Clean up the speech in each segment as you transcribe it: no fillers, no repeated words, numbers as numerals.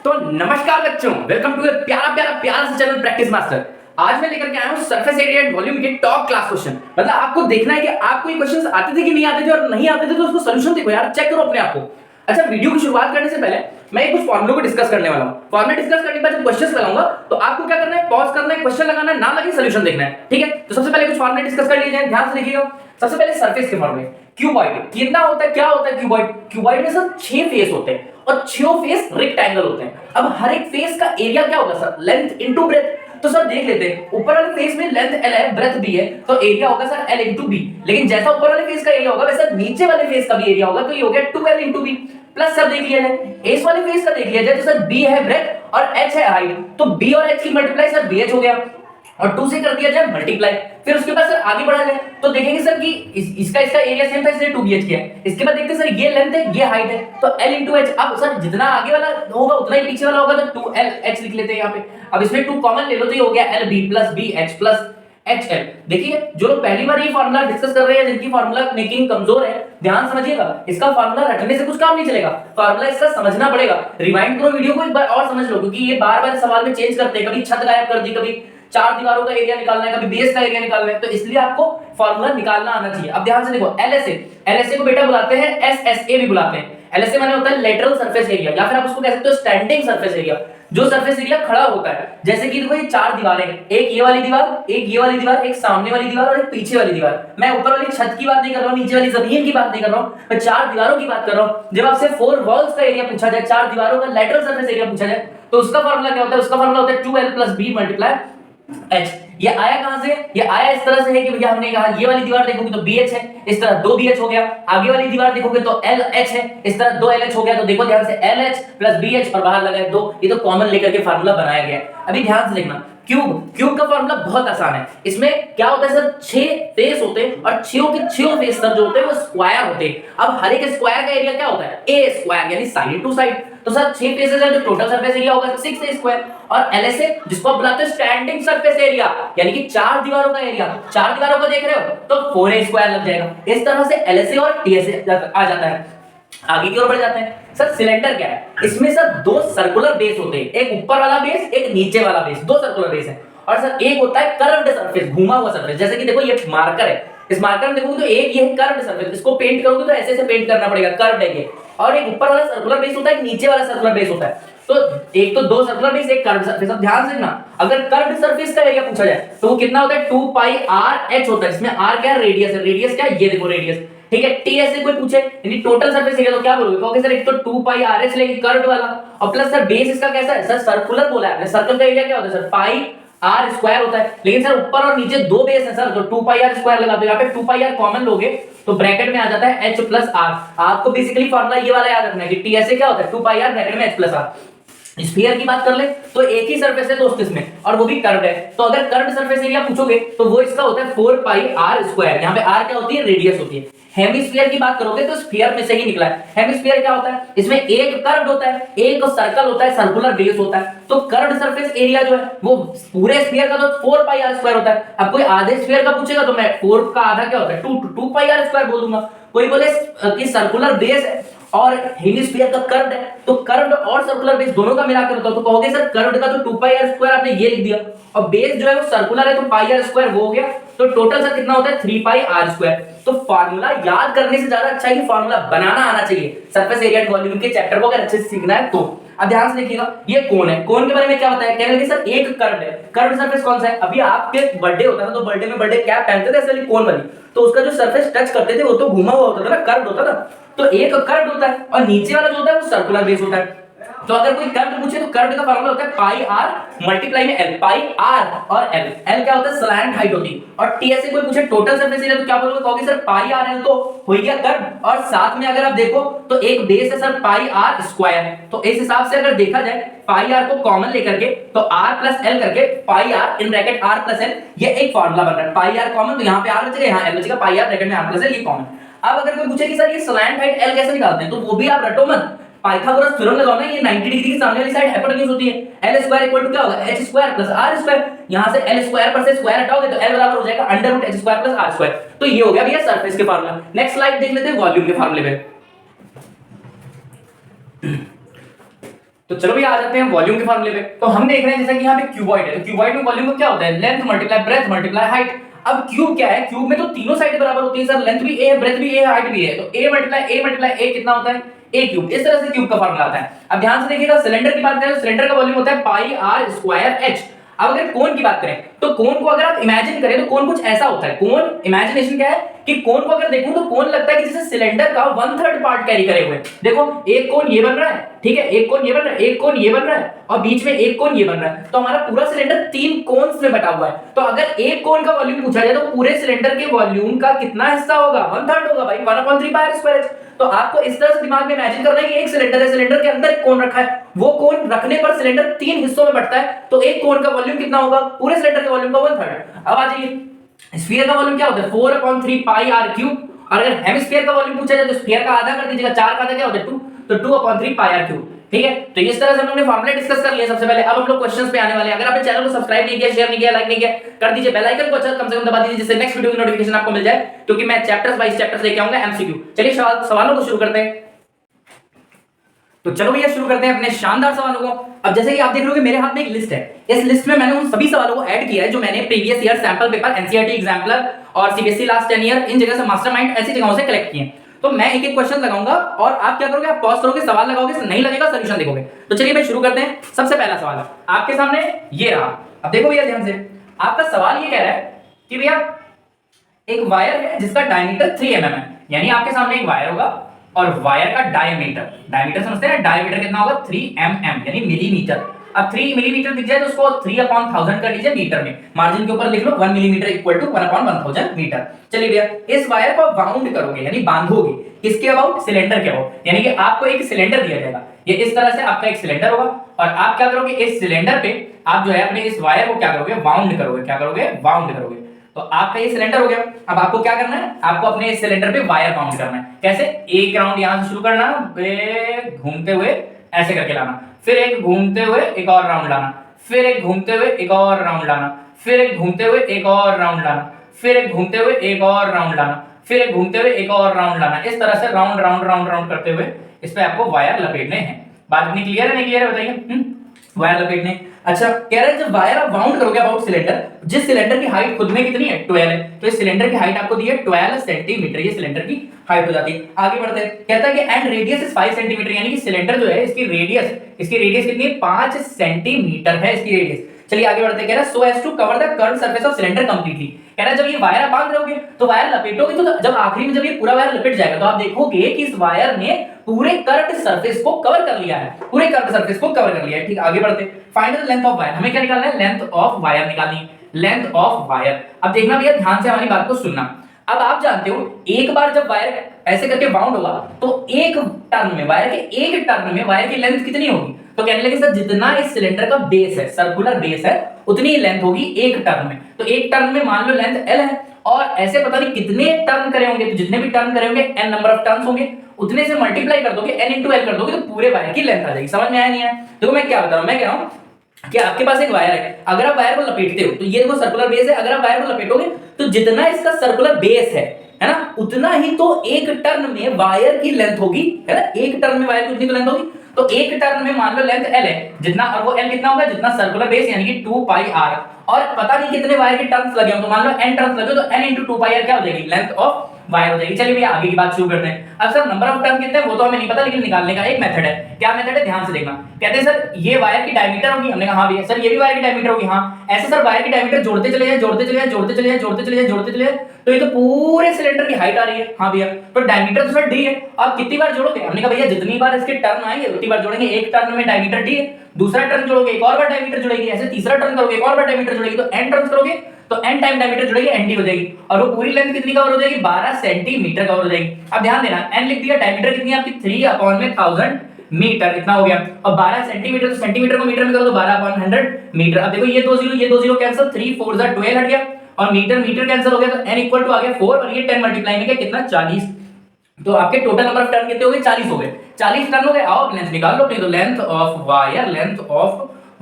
तो नमस्कार बच्चों, वेलकम टू प्यारा प्यारा प्यारा सा चैनल प्रैक्टिस मास्टर। आज मैं लेकर के आया हूं सरफेस एरिया एंड वॉल्यूम के टॉप क्लास क्वेश्चन। मतलब आपको देखना है कि आपको ये क्वेश्चंस आते थे कि नहीं आते थे, और नहीं आते थे तो उसको सॉल्यूशन देखो यार, चेक करो अपने आप को। अच्छा, वीडियो की शुरुआत करने से पहले मैं कुछ फॉर्मूलों को डिस्कस करने वाला हूं। फॉर्मूला डिस्कस करने के बाद जब क्वेश्चंस लगाऊंगा तो आपको क्या करना है, पॉज करना है, क्वेश्चन लगाना है, ना लगे सॉल्यूशन देखना है, ठीक है। तो सबसे पहले कुछ फॉर्मूले डिस्कस कर लिए जाए, ध्यान से देखिएगा। सबसे पहले सरफेस के फॉर्मूले। क्यूबॉइड कितना होता है, क्या होता है क्यूबॉइड? क्यूबॉइड में सर 6 फेस होते हैं और 6 फेस रेक्टेंगल होते हैं। अब हर एक फेस का एरिया क्या होगा सर? Length into breadth. तो सर देख लेते हैं, ऊपर वाले फेस में लेंथ L है, ब्रेथ B है, तो एरिया होगा सर L इनटू B। लेकिन जैसा ऊपर वाले फेस का एरिया होगा वैसा नीचे वाले फेस का भी एरिया होगा, तो ये हो गया 2L into B। Plus sir देख लिया जाए इस वाले फेस का, देख लिया जाए तो सर B है ब्रेथ और H है हाइट, तो B और H की मल्टीप्लाई सर BH हो गया और 2 से कर दिया जाए मल्टीप्लाई। फिर उसके बाद सर आगे बढ़ा जाए तो देखेंगे सर कि इसका एरिया सेम था, इसलिए 2BH किया है। इसके बाद देखते हैं सर ये लेंथ है, ये हाइट है, तो L into H। अब सर जितना आगे वाला होगा उतना ही पीछे वाला होगा, तो 2LH लिख लेते हैं यहाँ पे। अब इसमें 2 कॉमन ले लो तो ये हो गया LB plus BH plus HL। देखिए, जो लोग पहली बार ये फार्मूला डिस्कस कर रहे हैं, जिनकी फार्मूला मेकिंग कमजोर है, ध्यान समझिएगा। इसका फार्मूला रटने से कुछ काम नहीं चलेगा, फार्मूला इसका समझना पड़ेगा। रिवाइंड करो वीडियो को एक बार और समझ लो, क्योंकि ये बार-बार सवाल में चेंज करते हैं, कभी छत गायब कर दी, कभी 4 दीवारों का एरिया निकालना है, कभी बेस का एरिया निकालना है, तो इसलिए आपको फार्मूला निकालना आना चाहिए। अब ध्यान से देखो, LSA को बेटा बुलाते हैं, SSA भी बुलाते हैं। LSA माने होता है लेटरल सरफेस एरिया, या फिर आप उसको कह सकते हो स्टैंडिंग सरफेस एरिया। जो सरफेस एरिया खड़ा होता है, जैसे कि देखो ये 4 दीवारें, एक ये वाली दीवार, एक ये वाली दीवार, एक सामने वाली दीवार और एक पीछे वाली दीवार। मैं ऊपर वाली छत की बात नहीं कर रहा हूं, नीचे वाली जमीन की बात नहीं कर रहा हूं, मैं 4 दीवारों की बात कर रहा हूं। जब आपसे 4 वॉल्स का एरिया पूछा जाए, 4 दीवारों का लेटरल सरफेस एरिया पूछा जाए, तो उसका फार्मूला क्या होता है? उसका फार्मूला होता है 2L + B × H। ये आया कहां से? ये आया इस तरह से है कि भैया हमने कहा ये वाली दीवार देखोगे तो BH है, इस तरह 2BH हो गया। आगे वाली दीवार देखोगे तो LH है, इस तरह 2LH हो गया। तो देखो ध्यान से, LH + BH और बाहर लगा है 2, ये तो कॉमन लेकर के फार्मूला बनाया गया है। अभी ध्यान से देखना, क्यूब का फार्मूला बहुत आसान है। इसमें क्या होता है सर, 6 फेस होते हैं और 6 के 6 फेस सर जो होते हैं वो स्क्वायर होते हैं। अब हर एक स्क्वायर का एरिया क्या होता है? A स्क्वायर, यानी साइड टू साइड। तो सर 6 फेसेस है, जो टोटल सरफेस एरिया होगा 6A स्क्वायर। और LSA जिसको आप बुलाते हैं स्टैंडिंग सरफेस एरिया, यानी कि 4 दीवारों का एरिया, 4 दीवारों को देख रहे हो तो 4A स्क्वायर लग जाएगा। इस तरह से LSA और TSA आ जाता है। आगे की ओर बढ़ जाते हैं। सर सिलेंडर क्या है? इसमें सर 2 सर्कुलर बेस होते हैं, एक ऊपर वाला बेस, एक नीचे वाला बेस, 2 सर्कुलर बेस है। और सर एक होता है कर्व्ड सरफेस, घुमा हुआ सरफेस। जैसे कि देखो ये मार्कर है, इस मार्कर में देखोगे तो एक ये है कर्व्ड सरफेस, इसको पेंट करोगे तो ऐसे ऐसे पेंट करना पड़ेगा, कर्व्ड है ये। और एक ऊपर वाला सर्कुलर बेस होता है, एक नीचे वाला सर्कुलर बेस होता है। तो एक तो 2 सर्कुलर बेस, एक कर्व्ड सरफेस। अब ध्यान से देखना, अगर कर्व्ड सरफेस का एरिया पूछा जाए तो वो कितना होता है? 2πRH होता है, जिसमें R क्या है? रेडियस है। रेडियस क्या है? ये देखो रेडियस, ठीक है। TSA कोई पूछे यानी टोटल सरफेस एरिया, तो क्या बोलोगे? कहोगे सर एक तो 2πRH लेंगे कर्व्ड वाला, और प्लस सर बेस इसका कैसा है? सर सर्कुलर बोला है आपने, सर्कल का एरिया क्या होता है सर? πr स्क्वायर होता है। लेकिन सर ऊपर और नीचे 2 बेस है सर, तो 2πr स्क्वायर लगा दो। यहाँ पे 2πr कॉमन लोगे तो ब्रैकेट में आ जाता है H + R। आपको बेसिकली फार्मूला ये वाला याद रखना है कि TSA क्या होता है? 2πr ब्रैकेट में H + R। स्फीयर की बात कर ले तो एक ही सरफेस है दोस्त इसमें, और वो भी कर्व्ड है। तो अगर कर्व्ड सरफेस एरिया पूछोगे तो वो इसका होता है 4πr²। यहाँ पे r क्या होती है? रेडियस होती है। हेमिस्फीयर की बात करोगे तो स्फीयर में से ही निकला है। हेमिस्फीयर क्या होता है? इसमें एक कर्व्ड होता है, एक सर्कल होता है, सर्कुलर बेस होता है। तो कर्व्ड सरफेस एरिया जो है वो पूरे स्फीयर का तो 4πr² होता है। अब कोई आधे स्फीयर का पूछेगा तो मैं 4 का आधा क्या होता है? 2πr² बोल दूंगा। कोई बोले कि सर्कुलर बेस है और हेमिस्फीयर का कर्व्ड है, तो कर्व्ड और सर्कुलर बेस दोनों का मिलाकर बताओ, तो कहोगे सर कर्व्ड का तो 2πr² आपने ये लिख दिया, और बेस जो है वो सर्कुलर है तो πr² वो हो गया। तो टोटल सर कितना होता है? 3πr²। तो फार्मूला याद करने से ज्यादा अच्छा है कि फार्मूला बनाना आना चाहिए। सरफेस एरिया एंड वॉल्यूम के चैप्टर को अगर अच्छे से सीखना है तो। अब ध्यान से देखिएगा, ये कोन है, कोन के बारे में क्या बताया? कह रहे हैं सर एक कर्व है। कर्व सरफेस कौन सा है? अभी आपके बर्थडे होता था तो बर्थडे में बर्थडे कैप पहनते थे ऐसे वाली कोन वाली, तो उसका जो सरफेस टच करते थे वो तो घुमा हुआ होता था ना, कर्व होता था। तो एक कर्व होता है और नीचे वाला जो होता है वो सर्कुलर बेस होता है। तो अगर कोई कर्व पूछे तो कर्व का फार्मूला होता है πr मल्टीप्लाई में L। πr और L क्या होता है? स्लैंट हाइट होती है। और TSA कोई पूछे टोटल सरफेस एरिया तो क्या बोलोगे? कहोगे सर πrL तो हो गया कर्व, और साथ में अगर आप देखो तो एक बेस है सर πr²। तो इस हिसाब से अगर देखा जाए πr को कॉमन लेकर के तो r + L करके πr in bracket r + L, ये एक फार्मूला बन रहा है। πr कॉमन तो यहाँ पे r बचेगा, यहाँ L बचेगा, πr ब्रैकेट में r + L, ये कॉमन। अब अगर कोई पूछे कि सर ये स्लैंट हाइट L कैसे निकालते हैं, तो वो भी आप रटो मत, पाइथागोरस थ्योरम लगाओ ना। ये 90 डिग्री की सामने वाली साइड हाइपोटेन्यूज होती है। L² = क्या होगा? H² + R²। यहां से L² पर से स्क्वायर हटाओगे तो L बराबर हो जाएगा √H² + R²। तो ये हो गया भैया सरफेस के फार्मूला। नेक्स्ट स्लाइड देख लेते हैं वॉल्यूम के फार्मूले पे। तो चलो भैया आ जाते हैं वॉल्यूम के फार्मूले पे। तो हम देख रहे हैं जैसा कि यहाँ पे क्यूबॉइड है, तो क्यूबॉइड में वॉल्यूम क्या होता है, length multiply breath multiply height. अब क्यूब क्या है, क्यूब में तो तीनों साइड बराबर होती है सर, लेंथ भी ए है, ब्रेथ भी ए है, हाइट भी है, तो ए मल्टीप्लाई ए कितना होता है, ए क्यूब। इस तरह से क्यूब का फार्मूला आता है। अब ध्यान से देखिएगा, सिलेंडर की बात करें तो सिलेंडर का वॉल्यूम होता है पाई आर स्क्वायर एच। अब अगर कोन की बात करें तो कोन को अगर आप इमेजिन करें तो कोन कुछ ऐसा होता है। कोन इमेजिनेशन क्या है कि कोन को अगर देखूं तो कोन लगता है कि जैसे सिलेंडर का 1/3 पार्ट कैरी करे हुए। देखो एक कोन ये बन रहा है, ठीक है, एक कोन ये बन रहा है, एक कोन ये बन रहा है और बीच में एक कोन ये बन रहा है, तो हमारा पूरा सिलेंडर 3 कोन्स में बटा हुआ है। तो अगर एक कोन का वॉल्यूम पूछा जाए तो पूरे सिलेंडर के वॉल्यूम का कितना हिस्सा होगा, 1/3 होगा भाई, 1/3 पाई आर स्क्वायर एच। तो आपको इस तरह से दिमाग में इमेजिन करना है कि एक सिलेंडर है, सिलेंडर के अंदर एक कोन रखा है, वो कोन रखने पर सिलेंडर 3 हिस्सों में बंटता है, तो एक कोन का वॉल्यूम कितना होगा, पूरे सिलेंडर के वॉल्यूम का 1/3। अब आ जाइए स्फीयर का वॉल्यूम क्या होता है, 4/3 पाई आर क्यूब। और अगर हेमिस्फीयर का वॉल्यूम पूछा जाए तो स्फीयर का आधा कर दीजिएगा, 4 का आधा क्या होता है 2, तो 2/3 पाई आर क्यूब। ठीक है, तो इस तरह से हम लोगों ने फार्मूला डिस्कस कर लिया सबसे पहले। अब हम लोग क्वेश्चंस पे आने वाले हैं। अगर आपने चैनल को सब्सक्राइब नहीं किया, शेयर नहीं किया, लाइक नहीं किया, कर दीजिए, बेल आइकन को अच्छा कम से कम दबा दीजिए जिससे नेक्स्ट वीडियो की नोटिफिकेशन आपको मिल जाए, क्योंकि मैं चैप्टर्स वाइज चैप्टर्स लेके आऊंगा एमसीक्यू। चलिए सवालों को शुरू करते हैं। तो चलो भैया शुरू करते हैं अपने शानदार सवालों को। अब जैसे कि आप देख रहे हो मेरे हाथ में एक लिस्ट है, इस लिस्ट में मैंने उन सभी सवालों को ऐड किया है जो मैंने previous year sample paper, NCERT exemplar और सीबीएसई लास्ट 10 ईयर इन जगह से, मास्टरमाइंड ऐसी जगहों से कलेक्ट किए। तो मैं एक एक क्वेश्चन लगाऊंगा और आप क्या करोगे, आप पॉज करोगे, सवाल लगाओगे, नहीं लगेगा सोल्यूशन देखोगे। तो चलिए भाई शुरू करते हैं। सबसे पहला सवाल आपके सामने ये रहा। अब देखो भैया ध्यान से, आपका सवाल ये कह रहा है कि भैया एक वायर है जिसका डायमीटर 3 mm है, यानी आपके सामने एक वायर होगा और वायर का डायमीटर समझते हैं, डायमीटर कितना होगा 3 mm यानी मिलीमीटर। अब 3 मिलीमीटर दिख जाए तो उसको 3/1000 कर लीजिए मीटर में, मार्जिन के ऊपर लिख लो 1 मिलीमीटर इक्वल टू 1/1000 मीटर। चलिए भैया इस वायर को बाउंड करोगे यानी बांधोगे, किसके अबाउट, सिलेंडर के अबाउट, यानी कि आपको एक सिलेंडर दिया जाएगा, ये इस तरह से आपका एक सिलेंडर होगा और आप क्या करोगे, इस सिलेंडर पे आप जो है अपने इस वायर को क्या करोगे, बाउंड करोगे। क्या करोगे, बाउंड करोगे। तो आपका ये सिलेंडर हो गया। अब आपको क्या करना है, आपको अपने इस सिलेंडर पे वायर बाउंड करना है। कैसे, एक राउंड यहां से शुरू करना, घूमते हुए ऐसे करके लाना, फिर एक घूमते हुए एक और राउंड लाना, फिर एक घूमते हुए एक और राउंड लाना, फिर एक घूमते हुए एक और राउंड लाना, फिर एक घूमते हुए एक और राउंड लाना, फिर एक घूमते हुए एक और राउंड लाना। इस तरह से राउंड राउंड राउंड राउंड करते हुए इस पे आपको वायर लपेटने हैं। बात इतनी क्लियर है, नहीं क्लियर है बताइए? वायर लपेटने। अच्छा कह रहे हैं जब वायर आप बाउंड करोगे अबाउट सिलेंडर, जिस सिलेंडर की हाइट खुद में कितनी है 12 है, तो इस सिलेंडर की हाइट आपको दी है 12 सेंटीमीटर, ये सिलेंडर की हाइट हो जाती है। आगे बढ़ते हैं, कहता है कि एंड रेडियस इज 5 सेंटीमीटर, यानी कि सिलेंडर जो है इसकी रेडियस कितनी है, 5 सेंटीमीटर है इसकी रेडियस। चलिए आगे बढ़ते हैं, कह रहा है so as to cover the curved surface of cylinder completely. कह रहा है जब ये वायर आप बांध रहोगे तो वायर लपेटोगे, तो जब आखिरी में जब ये पूरा वायर लपेट जाएगा तो आप देखोगे कि इस वायर ने पूरे कर्व्ड सरफेस को कवर कर लिया है, पूरे कर्व्ड सरफेस को कवर कर लिया है। ठीक, आगे बढ़ते हैं, find the length of wire. हमें क्या निकालना है, लेंथ ऑफ वायर निकालनी है, लेंथ ऑफ वायर। अब देखना भैया ध्यान से हमारी बात को सुनना। अब आप जानते हो एक बार जब वायर ऐसे करके बाउंड होगा तो एक टर्न में, वायर के एक टर्न में वायर की लेंथ कितनी होगी, तो कहने लगे सर जितना इस सिलेंडर का बेस है, सर्कुलर बेस है, उतनी ही लेंथ होगी एक टर्न में। तो एक टर्न में मान लो लेंथ L है और ऐसे पता नहीं कितने टर्न करे होंगे, तो जितने भी टर्न करे होंगे n नंबर ऑफ टर्न्स होंगे, उतने से मल्टीप्लाई कर दोगे, n into L कर दोगे, तो पूरे वायर की लेंथ आ जाएगी। समझ में आया नहीं है? देखो मैं क्या बता रहा हूं, मैं कह रहा हूं कि आपके पास एक वायर है, अगर आप वायर को लपेटते हो तो ये देखो सर्कुलर बेस है, अगर आप वायर को लपेटोगे तो जितना इसका सर्कुलर बेस है ना, उतना ही तो एक टर्न में वायर की लेंथ होगी, है ना, एक टर्न में वायर की उतनी तो लेंथ होगी। तो एक टर्न में मान लो लेंथ L है जितना, और वो L कितना होगा, जितना सर्कुलर बेस यानी कि 2 पाई r, और पता नहीं कितने वायर के टर्न्स लगे हो, तो मान लो n टर्न्स लगे तो n into 2 पाई r क्या हो जाएगी, लेंथ ऑफ वायर हो जाएगी। चलिए भैया आगे की बात शुरू करते हैं। अब सर नंबर ऑफ टर्न कितने हैं वो तो हमें नहीं पता, लेकिन निकालने का एक मेथड है। क्या मेथड है, ध्यान से देखना। कहते हैं सर ये वायर की डायमीटर होगी, हमने कहा हां भैया। सर ये भी वायर की डायमीटर होगी, हां। ऐसे सर वायर की डायमीटर जोड़ते चले जाए, जोड़ते चले जाए, जोड़ते चले जाए, जोड़ते चले जाए, जोड़ते चले जाए, तो ये तो पूरे सिलेंडर की हाइट आ रही है। हां भैया, तो डायमीटर तो सर d है, आप कितनी बार जोड़ोगे, हमने कहा भैया जितनी बार इसके टर्न आएंगे उतनी बार जोड़ेंगे। एक टर्न में डायमीटर d है, दूसरा टर्न जोड़ोगे एक और बार डायमीटर जुड़ेगी, ऐसे तीसरा टर्न करोगे एक और बार डायमीटर जुड़ेगी, तो n टर्न्स करोगे तो n टाइम डायमीटर जुड़ेगी, nd हो जाएगी, और वो पूरी लेंथ कितनी कवर हो जाएगी, 12 सेंटीमीटर कवर हो जाएगी। अब ध्यान देना, n लिख दिया, डायमीटर कितनी है आपकी 3/1000 मीटर, इतना हो गया। और 12 सेंटीमीटर, तो सेंटीमीटर को मीटर में करो तो 12/100 मीटर। अब देखो ये दो जीरो कैंसिल, 3 4 12 हट गया, और मीटर कैंसिल हो गया, तो n इक्वल टू आ गया 4, और ये 10 मल्टीप्लाई में क्या कितना 40। तो आपके टोटल नंबर ऑफ टर्न कितने हो गए, 40 हो गए, 40 टर्न हो गए। आओ लेंथ निकाल लो अपनी, तो लेंथ ऑफ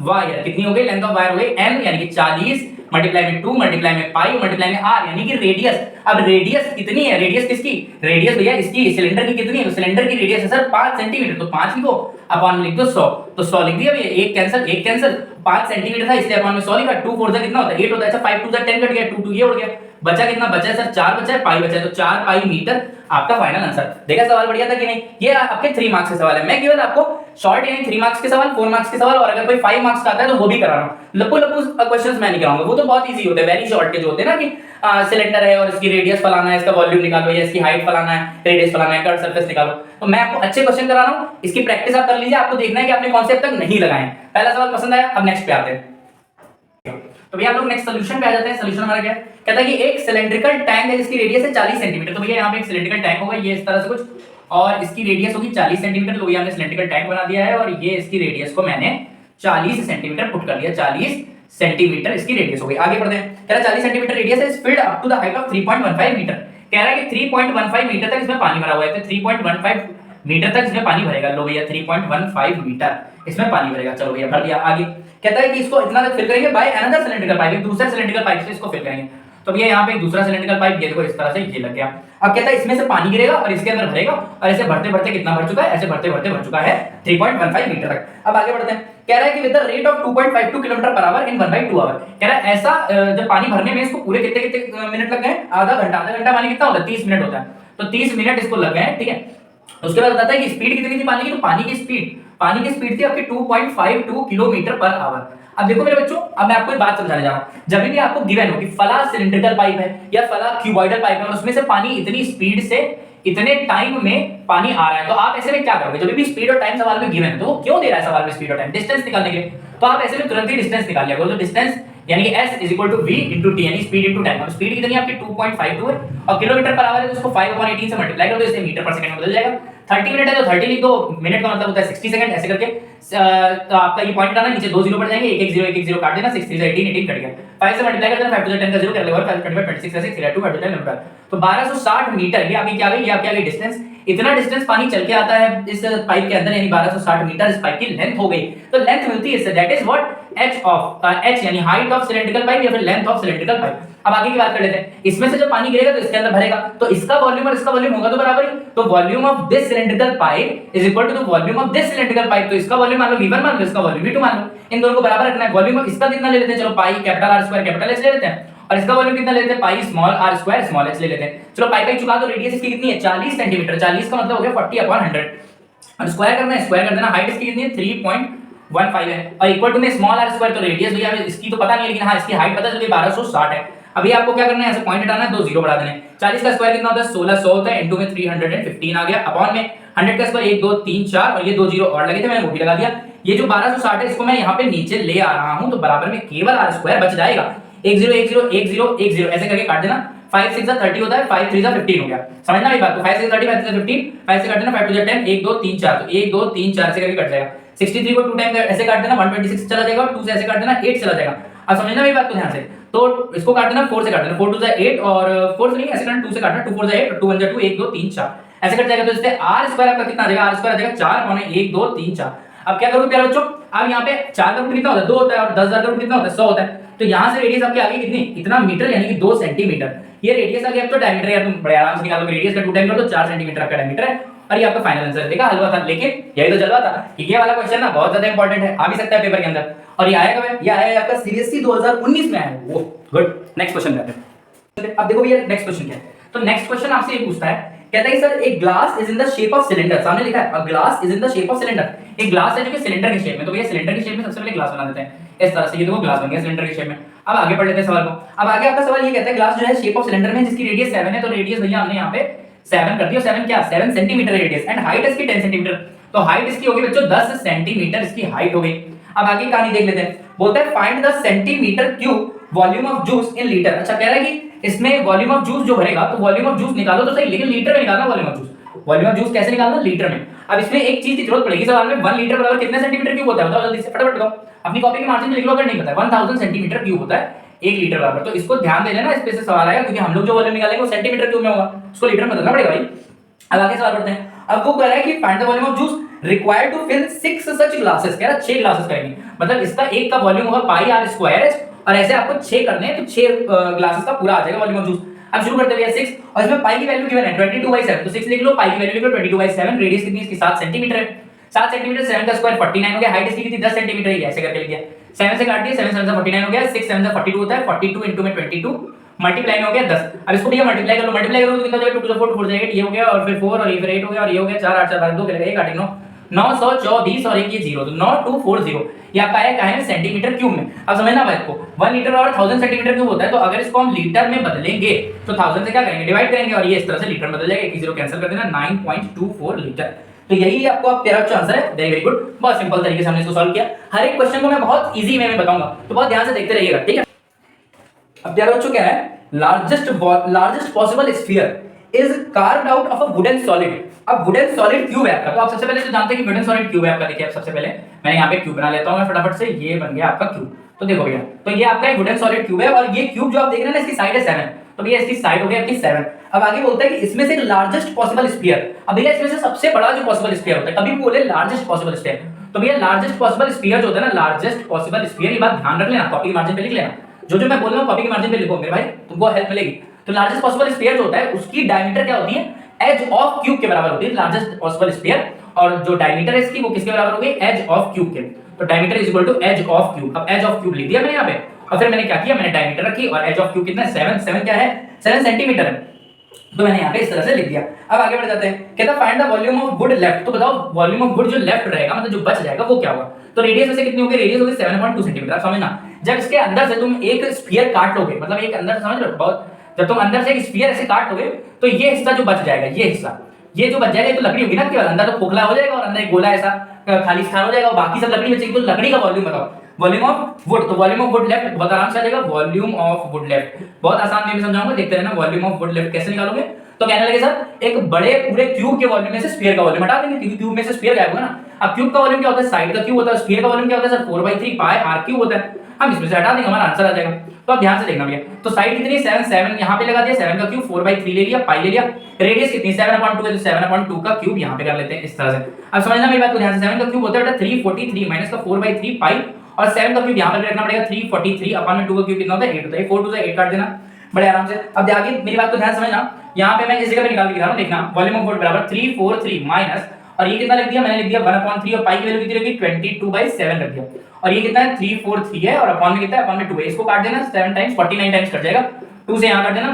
वायर कितनी हो गई, लेंथ ऑफ वायर हो गई n, यानी कि 40 मल्टीप्लाई में 2 मल्टीप्लाई में पाई मल्टीप्लाई में r, यानी कि रेडियस। अब रेडियस कितनी है, रेडियस किसकी, रेडियस भैया इसकी, सिलेंडर की कितनी है, तो सिलेंडर की रेडियस है सर 5 सेंटीमीटर, तो 5 लिखो, अपॉन में लिख दो 100, तो 100 लिख दिया भैया, एक कैंसिल 5 सेंटीमीटर था इसलिए अपॉन में 100 लिखा। 2 4 कितना होता है 8 होता है। अच्छा 5 2 10 कट गया, 2 2 ये उड़ गया, बचा कितना बचा है सर 4 बचा है, पाई बचा है, तो 4 पाई मीटर आपका फाइनल आंसर। देखा सवाल बढ़िया था कि नहीं? ये आपके 3 मार्क्स के सवाल है। मैं केवल आपको शॉर्ट यानी 3 मार्क्स के सवाल, 4 मार्क्स के सवाल और अगर कोई 5 मार्क्स का आता है तो वो भी करा रहा हूं। लपू लपू क्वेश्चंस मैं नहीं कराऊंगा, वो तो बहुत इजी होते हैं, वेरी शॉर्ट के जो होते हैं ना कि सिलेंडर है और इसकी रेडियस फलाना है, इसका वॉल्यूम निकालो, या इसकी हाइट फलाना है, रेडियस फलाना है, कर्व सरफेस निकालो। तो मैं आपको अच्छे क्वेश्चन करा रहा हूं, इसकी प्रैक्टिस आप कर लीजिए। आपको देखना है कि आपने कौन से अब तक नहीं लगाए हैं। पहला सवाल पसंद आया, अब नेक्स्ट पे आते हैं। तो भैया आप लोग नेक्स्ट सॉल्यूशन पे आ जाते हैं। सॉल्यूशन हमारा क्या है? कहता है कि एक सिलेंड्रिकल टैंक है जिसकी रेडियस है 40 सेंटीमीटर। तो भैया यहाँ पे एक सिलेंड्रिकल टैंक होगा ये इस तरह से कुछ, और इसकी रेडियस होगी 40 सेंटीमीटर। तो भैया हमने सिलेंड्रिकल टैंक बना दिया है और ये इसकी रेडियस को मैंने 40 सेंटीमीटर पुट कर दिया। 40 सेंटीमीटर इसकी रेडियस हो गई। आगे बढ़ते हैं। कह रहा है 40 सेंटीमीटर रेडियस है, is filled up to the height of 3.15 metre. कह रहा है कि 3.15 मीटर तक इसमें पानी भरा हुआ है। तो 3.15 मीटर तक इसमें पानी भरेगा। लो भैया 3.15 मीटर इसमें पानी भरेगा। चलो भैया भर दिया। आगे कहता है कि इसको इतना तक फिल करेंगे बाय अनदर सिलेंड्रिकल पाइप, एक दूसरा सिलेंड्रिकल पाइप से इसको फिल करेंगे। तो भैया यहाँ पे एक दूसरा सिलेंड्रिकल पाइप, ये देखो इस तरह से ये लग गया। अब कहता है इसमें से पानी गिरेगा और इसके अंदर भरेगा, और ऐसे भरते भरते कितना भर चुका है? ऐसे भरते भरते भर चुका है 3.15 मीटर तक। अब आगे बढ़ते हैं। कह रहा है कि with the rate of 2.52 kilometre per hour in 1/2 hour. कह रहा है ऐसा जब पानी भरने में इसको पूरे कितने कितने मिनट लग गए? आधा घंटा माने कितना होता है? 30 मिनट होता है। तो 30 मिनट इसको लग गए, ठीक है। उसके बाद बताता है कि स्पीड कितनी थी पानी की? तो पानी की स्पीड थी आपकी 2.52 किलोमीटर पर आवर। अब देखो मेरे बच्चों, अब मैं आपको एक बात समझाने जा रहा हूं। जब भी आपको गिवन हो कि फला सिलिंड्रिकल पाइप है या फला क्यूबॉइडल पाइप है और उसमें से पानी इतनी स्पीड से इतने टाइम में पानी आ रहा है, तो आप ऐसे में क्या करोगे? जब भी स्पीड और टाइम सवाल में गिवन है, तो क्यों दे रहा है सवाल में स्पीड और टाइम? डिस्टेंस निकालने के लिए। तो आप ऐसे में तुरंत ही डिस्टेंस निकाल लिया करो। तो डिस्टेंस यानी कि s = v * t, यानी स्पीड * टाइम। अब स्पीड कितनी है आपकी? 2.52 है और किलोमीटर पर आवर है, तो इसको 5/18 से मल्टीप्लाई कर दो, इससे मीटर पर सेकंड में बदल जाएगा। 30 मिनट है तो 30 लिख दो, मिनट का मतलब होता है 60 सेकंड। ऐसे करके तो आपका ये पॉइंट आना, नीचे 2 0 पड़ जाएंगे, 1 1 0 1 1 0 काट देना, 6 3 18 कट गया। 5 से मल्टीप्लाई कर देना, 5 to the 10 का 0 कर लेगा, 5 25 26 ऐसे 3 2 5 to 10 नंबर। तो 1260 मीटर ये आपकी क्या गई? ये आपकी आ गई डिस्टेंस। इतना डिस्टेंस पानी चल के आता है इस पाइप के अंदर, यानी 1260 मीटर इस पाइप की लेंथ हो गई। तो लेंथ मिलती है इससे, दैट इज व्हाट h यानी हाइट ऑफ सिलेंड्रिकल पाइप या फिर लेंथ ऑफ सिलेंड्रिकल पाइप। अब आगे की बात कर लेते हैं। इसमें से जब पानी गिरेगा तो इसके अंदर भरेगा, तो इसका वॉल्यूम और इसका वॉल्यूम होगा तो बराबर ही। तो volume of this cylindrical pipe is equal to the volume of this cylindrical pipe. तो इसका वॉल्यूम मान लो v1 मान लो, इसका वॉल्यूम v2 मान लो। इन दोनों को बराबर रखना है। वॉल्यूम इसका कितना ले लेते हैं? चलो pi capital R square capital H ले लेते हैं, और इसका वॉल्यूम कितना ले लेते हैं? Pi small r square small h ले लेते हैं। चलो पाई पाई चुका दो। रेडियस इसकी कितनी है? 40 सेंटीमीटर। 40 का मतलब हो गया 40/100, और स्क्वायर करना है, स्क्वायर कर देना। हाइट इसकी कितनी है? 3.15 है, और इक्वल टू में स्मॉल r स्क्वायर। तो रेडियस भैया इसकी तो पता नहीं है, लेकिन हां इसकी हाइट पता चल गई 1260 है। अभी आपको क्या करना है? ऐसे पॉइंट हटाना है, 2 0 बढ़ा देने। 40 का स्क्वायर कितना होता है? 1600 होता है, इनटू में 315 आ गया, अपॉन में 100 का स्क्वायर 1 2 3 4, और ये 2 0 और लगे थे, मैंने वो भी लगा दिया। ये जो 1260 है इसको मैं यहाँ पे नीचे ले आ रहा हूं, तो बराबर में केवल r स्क्वायर बच जाएगा। 1 0 1 0 1 0 1 0 ऐसे करके काट देना। 5 6 30 होता है, 5 3 15 हो गया। समझना मेरी बात को? 5 6 30 5 6 15, 5 से काट देना, 5 2 10 1 2 3 4, तो 1 2 3 4 से करके कट जाएगा। 63 को 2 टाइम ऐसे काट देना, 126 चला जाएगा, और 2 से ऐसे काट देना, 8 चला जाएगा। अब समझना मेरी बात को ध्यान से। तो इसको काट देना 4 से काट देना, 4 2 8, और 4 से नहीं ऐसे काटना, 2 से काटना, 2 4 8, 2 1 2 1 2 3 4 ऐसे कट जाएगा। तो इससे r स्क्वायर आपका कितना आ जाएगा? r स्क्वायर आ जाएगा 4 पौने 1 2 3 4। अब क्या करूं प्यारे बच्चों? अब यहाँ पे 4 का रूट कितना होता है? 2 होता है, और 10,000 का रूट कितना होता है? 100 होता है। तो यहाँ से रेडियस आपकी आ गई कितनी? इतना मीटर, यानी कि 2 सेंटीमीटर। ये रेडियस आ गया। अब तो डायमीटर यार तुम बड़े आराम से निकाल लो, रेडियस का 2 टाइम कर दो, 4 सेंटीमीटर आपका डायमीटर है, और ये आपका फाइनल आंसर। देखा हलवा था, लेकिन यही तो जलवा था कि ये वाला क्वेश्चन ना बहुत ज्यादा इंपॉर्टेंट है, आ भी सकता है पेपर के अंदर। और ये आया कब है? ये आया है आपका सीबीएसई 2019 में आया है। वो गुड। नेक्स्ट क्वेश्चन करते हैं। अब देखो भैया नेक्स्ट क्वेश्चन क्या है। तो नेक्स्ट क्वेश्चन आपसे ये पूछता है, कहता है सर एक glass is in the shape of cylinder. सामने लिखा है a glass is in the shape of cylinder. एक ग्लास है जो कि सिलेंडर के शेप में। तो भैया सिलेंडर के शेप में सबसे पहले ग्लास बना देते हैं इस तरह से। ये देखो ग्लास बन गया सिलेंडर के शेप में। अब आगे बढ़ लेते हैं सवाल को। अब आगे आपका सवाल ये कहता है ग्लास जो है शेप ऑफ सिलेंडर में, जिसकी रेडियस 7 है। तो रेडियस भैया हमने यहाँ पे 7 कर दिया। 7 क्या? 7 सेंटीमीटर रेडियस, एंड हाइट इसकी 10 सेंटीमीटर। तो हाइट इसकी होगी बच्चों 10 सेंटीमीटर इसकी हाइट हो गई। अब आगे कहानी देख लेते हैं। बोलता है find the centimetre cube volume of juice in litre. अच्छा कह रहा है कि इसमें वॉल्यूम ऑफ जूस जो भरेगा, तो वॉल्यूम ऑफ जूस निकालो तो सही, लेकिन लीटर में निकालना volume of juice. Volume of juice कैसे निकालना? लीटर में। अब इसमें एक चीज की जरूरत पड़ेगी सवाल में, 1 लीटर बराबर कितने सेंटीमीटर क्यूब होता है? बताओ जल्दी से, फटाफट बताओ। अपनी कॉपी के मार्जिन में लिख लो अगर नहीं पता है। 1000 सेंटीमीटर क्यूब होता है 1 लीटर बराबर। तो इसको ध्यान दे लेना, इस पे से सवाल आएगा, क्योंकि हम लोग जो वॉल्यूम निकालेंगे वो सेंटीमीटर क्यूब में होगा, उसको लीटर में बदलना पड़ेगा भाई। अब आगे सवाल पढ़ते हैं। अब वो कह रहा है कि find the volume of juice required to fill 6 such glasses. कह रहा है 6 ग्लासेस करेंगे, मतलब इसका एक का वॉल्यूम होगा पाई r स्क्वायर h, और ऐसे आपको 6 करने हैं, तो 6 ग्लासेस का पूरा आ जाएगा वॉल्यूम ऑफ जूस। अब शुरू करते हैं 6, और इसमें पाई की वैल्यू गिवन है 22/7। तो 6 लिख लो, पाई की वैल्यू लिख लो 22/7। रेडियस कितनी है इसकी? 7 सेंटीमीटर है। 7 सेंटीमीटर 7 का स्क्वायर 49 हो गया, हाइट इसकी कितनी 10 सेंटीमीटर ही है, ऐसे करके लिख दिया। 7 से काट दिया, 7 7 49 हो गया, 6 7 42 होता है, 42 into में 22 मल्टीप्लाई में हो गया 10। अब इसको भैया मल्टीप्लाई कर लो, मल्टीप्लाई करो तो कितना हो जाएगा 2 to the 4 4 जाएगा, ये हो गया और फिर 4 और ये फिर 8 हो गया और ये हो गया 4 8 4 2 के लगेगा 1 8 9 924 और एक ये 0 तो 9240 ये आपका आया कहां है सेंटीमीटर क्यूब में। अब समझना भाई इसको 1 लीटर और 1000 सेंटीमीटर क्यूब होता है, तो अगर इसको हम लीटर में बदलेंगे तो 1000 से क्या करेंगे डिवाइड करेंगे और ये इस तरह से लीटर में बदल जाएगा, एक 0 कैंसिल कर देना 9.24 लीटर। तो यही आपको आप तेरा आंसर है, वेरी वेरी गुड, बहुत सिंपल तरीके से हमने इसको सॉल्व किया। हर एक क्वेश्चन को मैं बहुत इजी वे में बताऊंगा, तो बहुत ध्यान से देखते रहिएगा, ठीक है। अब प्यारे बच्चों क्या है, largest possible sphere is carved out of a wooden solid. अब वुडन सॉलिड क्यूब है आपका, तो आप सबसे पहले तो जानते हैं कि वुडन सॉलिड क्यूब है आपका। देखिए सबसे पहले मैंने यहाँ पे क्यूब बना लेता हूँ मैं फटाफट से, ये बन गया आपका क्यूब। तो देखो भैया, तो ये आपका एक वुडन सॉलिड क्यूब है और ये क्यूब जो आप देख रहे हैं ना इसकी साइड है 7, तो भैया इसकी साइड हो गई आपकी 7। अब आगे बोलता है कि इसमें से लार्जेस्ट पॉसिबल स्फीयर, अब भैया इसमें से सबसे बड़ा जो पॉसिबल स्फीयर होता है, कभी भी बोले लार्जेस्ट पॉसिबल स्फीयर, तो भैया लार्जेस्ट पॉसिबल स्फीयर जो होता है ना, लार्जेस्ट पॉसिबल स्फीयर, ये बात ध्यान रख लेना, कॉपी के मार्जिन पे लिख लेना, जो मैं बोल रहा हूँ कॉपी के मार्जिन पे लिखो मेरे भाई, तुमको हेल्प मिलेगी। तो लार्जेस्ट पॉसिबल स्फीयर जो होता है उसकी डायमीटर क्या होती है, एज ऑफ क्यूब के बराबर होती है लार्जेस्ट पॉसिबल स्फीयर, और जो डायमीटर है इसकी वो किसके बराबर होगी, एज ऑफ क्यूब के। तो diameter is equal to edge of cube. अब एज ऑफ क्यूब लिख दिया मैंने यहाँ पे, और फिर मैंने क्या किया, मैंने डायमीटर रखी और एज ऑफ क्यूब कितना है 7 क्या है 7 सेंटीमीटर है, तो मैंने यहाँ पे इस तरह से लिख दिया। अब आगे बढ़ जाते हैं, कहता find the volume of would left. तो बताओ वॉल्यूम ऑफ वुड जो लेफ्ट रहेगा मतलब जो बच जाएगा वो क्या होगा। तो रेडियस में से कितनी होगी, रेडियस होगी 7.2 सेंटीमीटर। समझना, जब इसके अंदर से तुम एक स्फीयर काट लोगे, मतलब एक अंदर से समझ रहे हो बहुत, जब तुम अंदर से एक स्फीयर ऐसे काट लोगे तो ये हिस्सा जो बच जाएगा, ये हिस्सा, ये जो बच जाएगा ये तो लकड़ी होगी ना, केवल अंदर तो खोखला हो जाएगा और अंदर एक गोला ऐसा खाली स्थान हो जाएगा और बाकी सब लकड़ी बचेगी। तो लकड़ी का वॉल्यूम बताओ, वॉल्यूम ऑफ वुड, तो वॉल्यूम ऑफ वुड लेफ्ट बहुत आराम से आ जाएगा, वॉल्यूम ऑफ वुड लेफ्ट बहुत आसान वे में समझाऊंगा, देखते रहना। वॉल्यूम ऑफ वुड लेफ्ट कैसे निकालोगे, तो कहने लगे सर एक बड़े पूरे क्यूब के वॉल्यूम में से स्फीयर का वॉल्यूम हटा देंगे, क्योंकि क्यूब में से स्फीयर गायब होगा ना। अब क्यूब का वॉल्यूम क्या होता है, साइड का क्यूब होता है, स्फीयर का वॉल्यूम क्या होता है सर 4/3 पाई आर क्यूब होता है, हम इसमें से हटा देंगे हमारा आंसर आ जाएगा। तो आप ध्यान से देखना भैया, तो साइड कितनी 7 यहाँ पे लगा दिया, 7 का क्यूब 4/3 ले लिया, पाई ले लिया, रेडियस कितनी 7/2 है, तो 7/2 का क्यूब यहाँ पे कर लेते हैं इस तरह से। अब समझना मेरी बात को ध्यान से, 7 का क्यूब होता है बेटा 343 माइनस का 4/3 पाई, और 7 का क्यूब यहाँ पर रखना पड़ेगा 343 अपन में 2 का क्यूब कितना होता है 8 होता है, 4 2 से 8 काट देना बड़े आराम से। अब आगे मेरी बात को ध्यान समझना, यहाँ पे मैं इस जगह पे निकाल के दिखा रहा हूँ, देखना वॉल्यूम ऑफ वुड बराबर 343 माइनस, और ये कितना लिख दिया मैंने, लिख दिया 1/3 और पाई की वैल्यू कितनी रखी 22/7 रख दिया, और ये कितना है 343 है और अपॉन में कितना है, अपॉन में 2 है, इसको काट देना 7 टाइम्स 49 टाइम्स कट जाएगा, 2 से यहाँ काट देना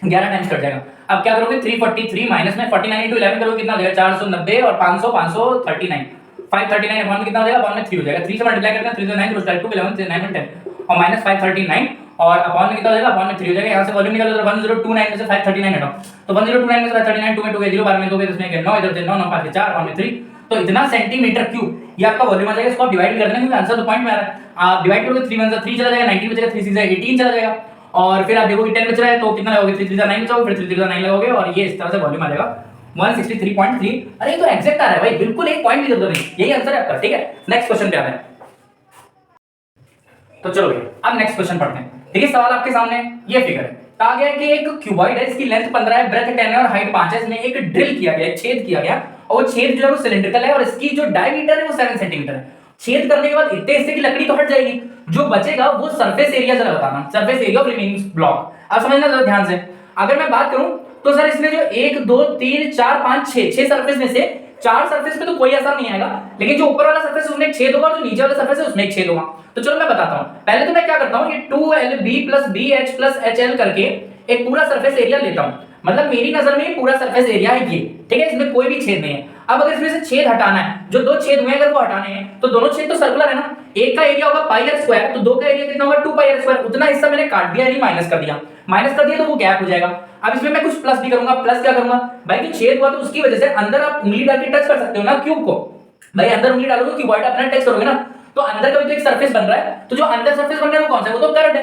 11 टाइम्स कट जाएगा। अब क्या करोगे 343 माइनस में 49 into 11 करोगे कितना हो जाएगा 490 और 500 539 539 अपॉन में कितना हो जाएगा, अपॉन में 3 हो जाएगा, 3 से मल्टीप्लाई करते हैं 3 से 9 तो 2 11 9 और 10 और माइनस 539 और अपॉन में कितना हो जाएगा, अपॉन में 3 हो जाएगा। यहाँ से वॉल्यूम निकालो तो 1029 में से 539 हटाओ, तो 1029 में से 539 2 में 2 0 12 में 2 के 10 में 9 इधर से 9 9 5 4 अपॉन में 3, तो इतना सेंटीमीटर क्यूब ये आपका वॉल्यूम आ जाएगा। इसको आप डिवाइड कर देना क्योंकि आंसर तो पॉइंट में आ रहा है, आप डिवाइड करोगे 3 1 3 चला जाएगा, 19 बचेगा, 3 6 18 चला जाएगा, और फिर आप देखोगे 10 बच रहा है तो कितना लगाओगे 3 3 9 बचाओगे, फिर 3 3 9 लगाओगे और ये इस तरह से वॉल्यूम आ जाएगा 163.3। अरे ये तो एग्जैक्ट आ रहा है भाई, बिल्कुल एक पॉइंट भी इधर नहीं, यही आंसर है आपका, ठीक है। नेक्स्ट क्वेश्चन पे आते हैं, तो चलो भैया अब नेक्स्ट क्वेश्चन पढ़ते हैं। देखिए सवाल आपके सामने ये फिगर है, कहा गया कि एक क्यूबॉइड है, इसकी लेंथ 15 है, ब्रेथ 10 है और हाइट 5 है, इसमें एक ड्रिल किया गया है, छेद किया गया, और वो छेद जो है वो सिलिंड्रिकल है और इसकी जो डायमीटर है वो 7 सेंटीमीटर है। छेद करने के बाद इतने हिस्से की लकड़ी तो हट जाएगी, जो बचेगा वो सरफेस एरिया जरा बताना, surface area of remaining block. अब समझना जरा ध्यान से, अगर मैं बात करूं तो सर इसमें जो 1 2 3 4 5 6 सरफेस में से 4 सरफेस पे तो कोई असर नहीं आएगा, लेकिन जो ऊपर वाला सरफेस उसमें एक छेद होगा और जो नीचे वाला सरफेस है उसमें एक छेद होगा। तो चलो मैं बताता हूं, पहले तो मैं क्या करता हूं, ये 2LB + BH + HL करके एक पूरा सरफेस एरिया लेता हूं, मतलब मेरी नजर में ये पूरा सरफेस एरिया है ये, ठीक है, इसमें कोई भी छेद नहीं है। अब अगर इसमें से छेद हटाना है, जो 2 छेद हुए अगर वो हटाने हैं तो दोनों छेद तो सर्कुलर है ना, एक का एरिया होगा πr², तो 2 का एरिया कितना होगा 2πr², उतना हिस्सा मैंने काट दिया यानी माइनस कर दिया तो वो गैप हो जाएगा। अब इसमें मैं कुछ प्लस भी करूंगा, प्लस क्या करूंगा भाई, जो छेद हुआ तो उसकी वजह से अंदर आप उंगली डाल के टच कर सकते हो ना क्यूब को, भाई अंदर उंगली डालोगे क्यूबॉइड अपना टच करोगे ना, तो अंदर का भी तो एक सरफेस बन रहा है, तो जो अंदर सरफेस बन रहा है वो कौन सा है, वो तो करंट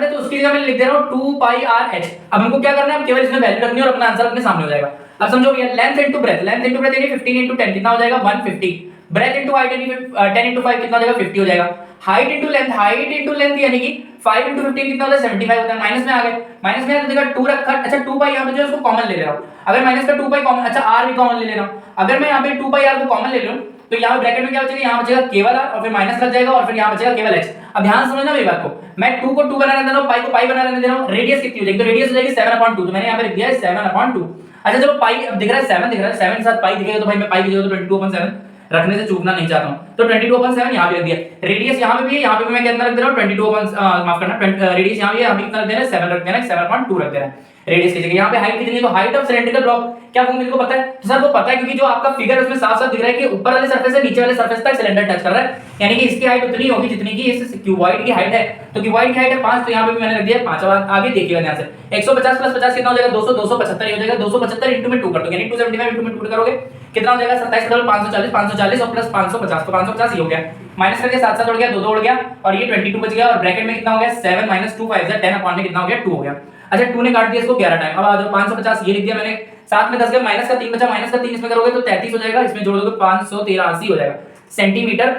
है, तो उसकी जगह मैं लिख दे रहा हूं 2πrh। अब हमको क्या करना है, अब केवल इसमें वैल्यू रखनी है और अपना आंसर अपने सामने हो जाएगा। अब समझो भैया, लेंथ इनटू ब्रेथ यानी 15 into 10 कितना हो जाएगा 150, ब्रेथ इनटू हाइट यानी 10 into 5 कितना हो जाएगा 50 हो जाएगा, हाइट इनटू लेंथ यानी कि 5 into 15 कितना होता है 75 होता है। माइनस में आ गए, माइनस में देखा 2 रखा, अच्छा 2π यहां पे जो है उसको कॉमन ले ले रहा हूं, अगर माइनस का 2π कॉमन, अच्छा r भी कॉमन ले रहा हूं, अगर मैं यहां पे 2πr को कॉमन ले लूं तो यहां ब्रैकेट में क्या बचेगा, यहां बचेगा केवल r और फिर माइनस लग जाएगा और फिर यहां बचेगा केवल h। अब ध्यान समझना मेरी बात को, मैं 2 को 2 बना रहा हूं, पाई को पाई बना रहा हूं, रेडियस कितनी हो जाएगी, तो रेडियस हो जाएगी 7/2, तो मैंने यहां पे लिख दिया है 7/2। अच्छा चलो पाई अब दिख रहा है 7 दिख रहा है, 7 के साथ पाई दिखेगा तो भाई मैं पाई की जगह तो 22/7 रखने से चूकना नहीं चाहता हूं, तो 22/7 यहां पे रख दिया। रेडियस यहां पे भी है, यहां पे भी मैं कितना रख दे रहा हूं 22 माफ करना, रेडियस यहां भी है, अभी कितना रख देना है 7 रख देना है, 7.2 रख देना है रेडियस की जगह। यहाँ पे हाइट कितनी है, तो हाइट ऑफ सिलेंड्रिकल ब्लॉक क्या वो मेरे को पता है, तो सर वो पता है क्योंकि जो आपका फिगर है उसमें साफ-साफ दिख रहा है कि ऊपर वाले सरफेस से नीचे वाले सरफेस तक सिलेंडर टच कर रहा है, यानी कि इसकी हाइट उतनी होगी जितनी की इस क्यूबॉइड की हाइट है। तो क्यूबॉइड की हाइट है 5, तो यहाँ पे भी मैंने रख दिया 5। अब आगे देखिएगा ध्यान से, 150 प्लस 50 कितना हो जाएगा 200, 275 हो जाएगा, 275 इंटू में 2 कर दो, यानी 275 इंटू में 2 करोगे कितना हो जाएगा 27 540, 540 और प्लस 550, तो 550 ये हो गया, माइनस करके 7 उड़ गया, 2 उड़ गया और ये 22 बच गया, और ब्रैकेट में कितना हो गया 7 - 2 5 10 अपॉन में कितना हो गया 2 हो गया। अच्छा 2 ने काट दिया इसको 11 टाइम। अब आ जाओ 550 ये लिख दिया मैंने, साथ में 10 गया, माइनस का 3 बचा, माइनस का 3 इसमें करोगे तो 33 हो जाएगा, इसमें जोड़ दोगे 513 80 हो जाएगा सेंटीमीटर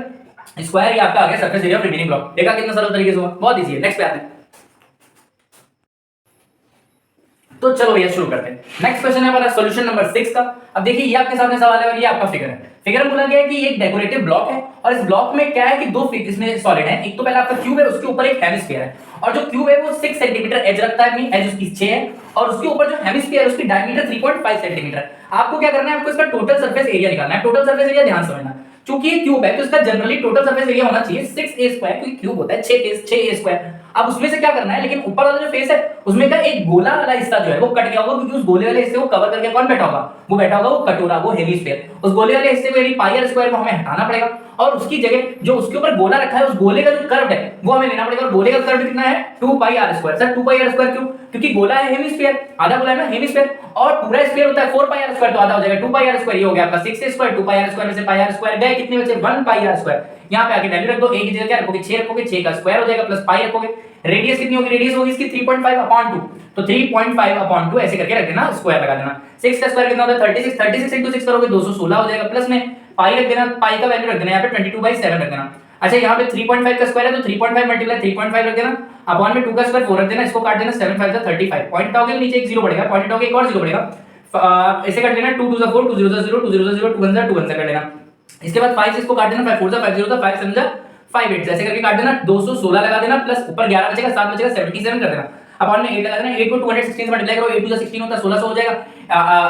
स्क्वायर। ये आपका आ गया surface area of remaining block. देखा कितना सरल तरीके से हुआ, बहुत इजी है। नेक्स्ट पे आते हैं, तो चलो भैया शुरू करते हैं। नेक्स्ट क्वेश्चन है हमारा सॉल्यूशन नंबर 6 का। अब देखिए ये आपके सामने सवाल है और ये आपका फिगर है। फिगर में बोला गया है कि एक डेकोरेटिव ब्लॉक है और इस ब्लॉक में क्या है कि दो इसमें सॉलिड है। एक तो पहले आपका क्यूब है, उसके ऊपर एक हेमिस्फीयर है और जो क्यूब है वो 6 सेंटीमीटर एज रखता है, एज उसकी 6 है और उसके ऊपर जो हेमिस्फीयर है उसकी डायमीटर 3.5 सेंटीमीटर। आपको क्या करना है, आपको इसका टोटल सरफेस एरिया निकालना है। टोटल सरफेस एरिया ध्यान समझना, चूंकि ये क्यूब है तो इसका जनरली टोटल सरफेस एरिया होना चाहिए 6a स्क्वायर, क्योंकि क्यूब होता है 6a स्क्वायर। अब उसमें से क्या करना है, लेकिन ऊपर वाला जो फेस है उसमें का एक गोला वाला हिस्सा जो है वो कट गया होगा, क्योंकि उस गोले वाले हिस्से को कवर करके कौन बैठा होगा, वो बैठा होगा वो कटोरा, वो हेमिस्फीयर। उस गोले वाले हिस्से को यानी पाई आर स्क्वायर को हमें हटाना पड़ेगा और उसकी जगह जो उसके ऊपर गोला रखा है उस गोले का जो कर्व है वो हमें लेना पड़ेगा। और गोले का कर्व कितना है 2 pi r square. Sir 2 pi r square क्यों, क्योंकि गोला है हेमिस्फीयर, आधा गोला है ना हेमिस्फीयर, और पूरा स्फीयर होता है 4 पाई आर स्क्वायर, तो आधा हो जाएगा 2 पाई आर स्क्वायर। ये हो गया आपका 6a square, 2 pi r square में से पाई आर स्क्वायर गए, कितने बचे 1 पाई आर स्क्वायर। यहां पे आके वैल्यू रख दो, a की जगह क्या रखोगे 6 रखोगे, 6 का स्क्वायर हो जाएगा प्लस पाई रखोगे। रेडियस कितनी होगी, रेडियस होगी इसकी 3.5/2, तो 3.5/2 ऐसे करके रख देना, स्क्वायर लगा देना। 6 का स्क्वायर कितना होता है 36, 36 into 6 करोगे 216 हो जाएगा, प्लस में पाई रख देना, पाई का वैल्यू रख देना यहां पे 22/7 रख देना। अच्छा यहाँ पे 3.5 का स्क्वायर है तो 3.5 मल्टीप्लाई 3.5 रख देना, अपॉन में 2 का स्क्वायर 4 रख देना, इसको काट देना 7 5 35, पॉइंट हटाओगे नीचे एक जीरो बढ़ेगा, पॉइंट हटाओगे एक और जीरो बढ़ेगा, ऐसे काट लेना 2 2 4 2 0 0 2 0 0 2 1 2 1 कर लेना। इसके बाद 5 इसको काट देना, 5 4 5 0 5 7 5 8 ऐसे करके काट देना, 216 लगा देना, प्लस ऊपर 11 बचेगा 7 बचेगा 77 कर देना, अपॉन में 8 लगा देना। 8 को 216 से मल्टीप्लाई करो, 8 2 16 होता है 1600 हो जाएगा,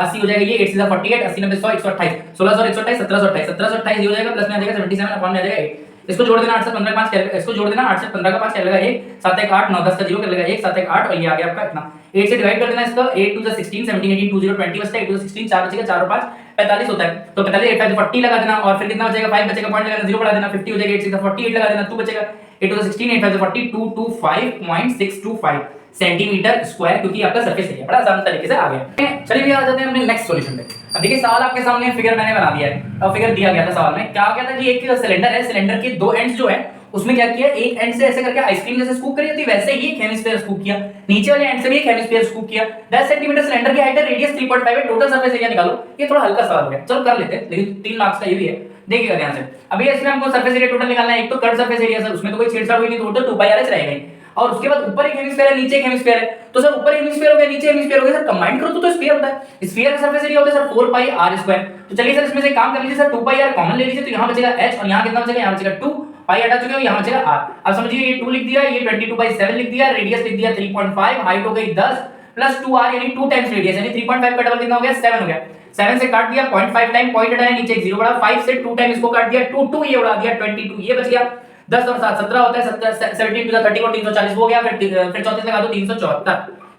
80 हो जाएगा, ये 8 से 48 80 90 100 128 1600 128 1728 1728 ये हो जाएगा, प्लस में आ जाएगा 77 अपॉन में आ जाएगा 8। इसको जोड़ देना 8 से 15 का 5 इसको जोड़ देना 8 से 15 का 5 कर लेगा 1 7 1 8 9 10 का 0 कर लेगा 1 7 1 8 और ये आ गया आपका इतना। 8 से डिवाइड कर देना इसका, 8 2 16 17 18 20 20 बचता है, 8 2 16 4 बचेगा 4 और 5 45 होता है, तो 45 8 5 40 लगा देना और फिर कितना बचेगा 5 बचेगा, पॉइंट लगाना 0 बढ़ा देना 50 हो जाएगा, 8 6 48 लगा देना 2 बचेगा, 8 2 16 8 5 40 225.625 सेंटीमीटर स्क्वायर, क्योंकि आपका सरफेस एरिया बड़ा आसान तरीके से आ गया। चलिए भैया आ जाते हैं अपने नेक्स्ट सॉल्यूशन पे। अब देखिए सवाल आपके सामने फिगर मैंने बना दिया है और फिगर दिया गया था सवाल में, क्या क्या था कि एक सिलेंडर है, सिलेंडर के दो एंड्स जो है उसमें क्या किया, एक एंड से ऐसे करके आइसक्रीम जैसे स्कूप करी होती है वैसे ही एक हेमिस्फीयर स्कूप किया, नीचे वाले एंड से भी एक हेमिस्फीयर स्कूप किया। 10 सेंटीमीटर सिलेंडर की हाइट है, रेडियस 3.5 है, टोटल सरफेस एरिया निकालो। ये थोड़ा हल्का सवाल हो गया, चलो कर लेते हैं, लेकिन 3 मार्क्स का ये भी है, देखिएगा ध्यान से। अभी इसमें हमको सरफेस एरिया टोटल निकालना है, एक तो कर्व सरफेस एरिया सर, उसमें तो कोई छेड़छाड़ हुई नहीं, तो टोटल 2 पाई आर रहेगा ही, और उसके बाद ऊपर एक हेमिस्फीयर है नीचे एक हेमिस्फीयर है, तो सर ऊपर हेमिस्फीयर हो गया नीचे हेमिस्फीयर हो गया, सर कंबाइन करो तो स्फीयर होता है। स्फीयर का सरफेस एरिया होता है सर 4 पाई आर स्क्वायर। तो चलिए सर इसमें से काम कर लीजिए सर, 2 पाई आर कॉमन ले लीजिए, तो यहां बचेगा h और यहां कितना बचेगा, यहां बचेगा 2 पाई हटा चुके हो, यहां बचेगा r। अब समझिए ये 2 लिख दिया, ये 22/7 लिख दिया, रेडियस लिख दिया 3.5, हाइट हो गई 10 प्लस 2r यानी 2 टाइम्स रेडियस, यानी 3.5 का डबल कितना हो गया 7 हो गया। 7 से काट दिया 0.5 टाइम, पॉइंट हटाया नीचे एक 0 बढ़ा, 5 से 2 टाइम इसको काट दिया 2 2 ये उड़ा दिया 22 ये बच गया, 10 और 7 17 होता है, 17 टू 30 और 340 हो गया, फिर 34 लगा दो 374